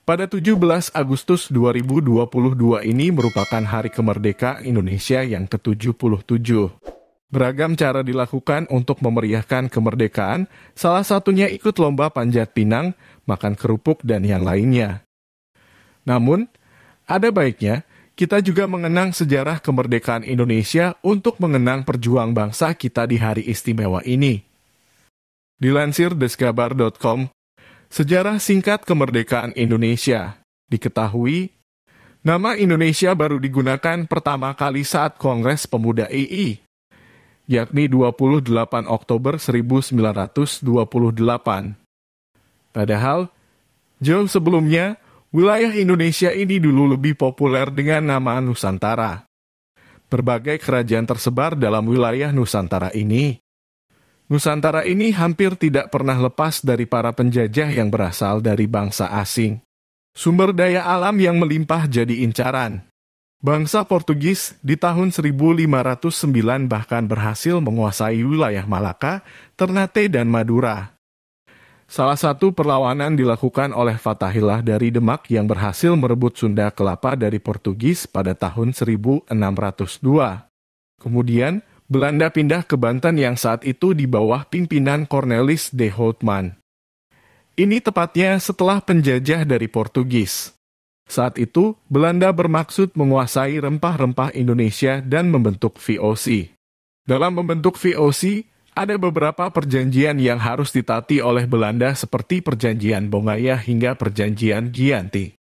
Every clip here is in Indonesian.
Pada 17 Agustus 2022 ini merupakan Hari Kemerdekaan Indonesia yang ke-77. Beragam cara dilakukan untuk memeriahkan kemerdekaan, salah satunya ikut lomba panjat pinang, makan kerupuk, dan yang lainnya. Namun, ada baiknya kita juga mengenang sejarah kemerdekaan Indonesia untuk mengenang perjuang bangsa kita di hari istimewa ini. Dilansir deskabar.com, sejarah singkat kemerdekaan Indonesia. Diketahui, nama Indonesia baru digunakan pertama kali saat Kongres Pemuda II, yakni 28 Oktober 1928. Padahal, jauh sebelumnya, wilayah Indonesia ini dulu lebih populer dengan nama Nusantara. Berbagai kerajaan tersebar dalam wilayah Nusantara ini. Nusantara ini hampir tidak pernah lepas dari para penjajah yang berasal dari bangsa asing. Sumber daya alam yang melimpah jadi incaran. Bangsa Portugis di tahun 1509 bahkan berhasil menguasai wilayah Malaka, Ternate, dan Madura. Salah satu perlawanan dilakukan oleh Fathahillah dari Demak yang berhasil merebut Sunda Kelapa dari Portugis pada tahun 1602. Kemudian, Belanda pindah ke Banten yang saat itu di bawah pimpinan Cornelis de Houtman. Ini tepatnya setelah penjajah dari Portugis. Saat itu, Belanda bermaksud menguasai rempah-rempah Indonesia dan membentuk VOC. Dalam membentuk VOC, ada beberapa perjanjian yang harus ditaati oleh Belanda seperti Perjanjian Bongaya hingga Perjanjian Giyanti.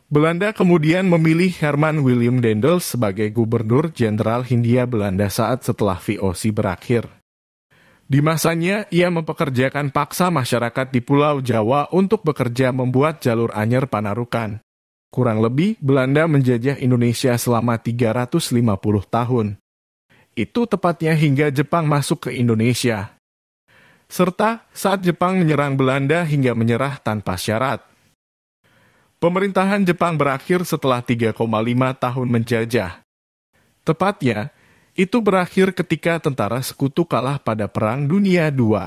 Belanda kemudian memilih Herman Willem Daendels sebagai Gubernur Jenderal Hindia Belanda saat setelah VOC berakhir. Di masanya, ia mempekerjakan paksa masyarakat di Pulau Jawa untuk bekerja membuat jalur anyar Panarukan. Kurang lebih, Belanda menjajah Indonesia selama 350 tahun. Itu tepatnya hingga Jepang masuk ke Indonesia. Serta saat Jepang menyerang Belanda hingga menyerah tanpa syarat. Pemerintahan Jepang berakhir setelah 3,5 tahun menjajah. Tepatnya, itu berakhir ketika tentara sekutu kalah pada Perang Dunia II.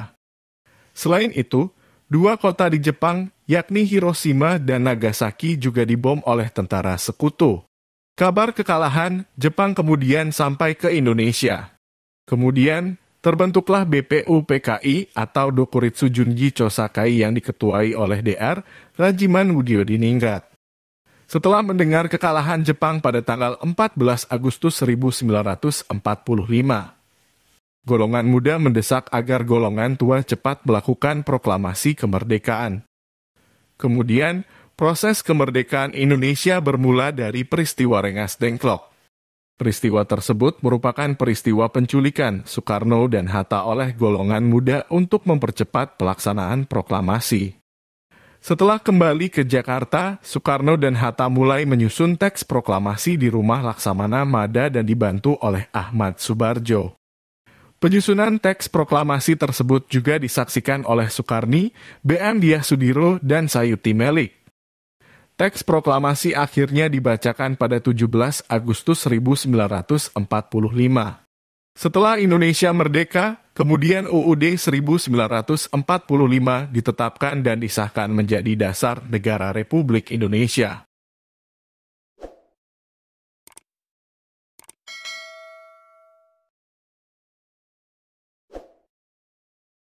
Selain itu, dua kota di Jepang, yakni Hiroshima dan Nagasaki juga dibom oleh tentara sekutu. Kabar kekalahan, Jepang kemudian sampai ke Indonesia. Kemudian, terbentuklah BPUPKI atau Dokuritsu Junji Chosakai yang diketuai oleh Dr. Rajiman Widyodiningrat. Setelah mendengar kekalahan Jepang pada tanggal 14 Agustus 1945, golongan muda mendesak agar golongan tua cepat melakukan proklamasi kemerdekaan. Kemudian, proses kemerdekaan Indonesia bermula dari peristiwa Rengas Dengklok. Peristiwa tersebut merupakan peristiwa penculikan Soekarno dan Hatta oleh golongan muda untuk mempercepat pelaksanaan proklamasi. Setelah kembali ke Jakarta, Soekarno dan Hatta mulai menyusun teks proklamasi di rumah Laksamana Mada dan dibantu oleh Ahmad Subarjo. Penyusunan teks proklamasi tersebut juga disaksikan oleh Soekarni, B.M. Dyah Sudiro, dan Sayuti Melik. Teks proklamasi akhirnya dibacakan pada 17 Agustus 1945. Setelah Indonesia merdeka, kemudian UUD 1945 ditetapkan dan disahkan menjadi dasar negara Republik Indonesia.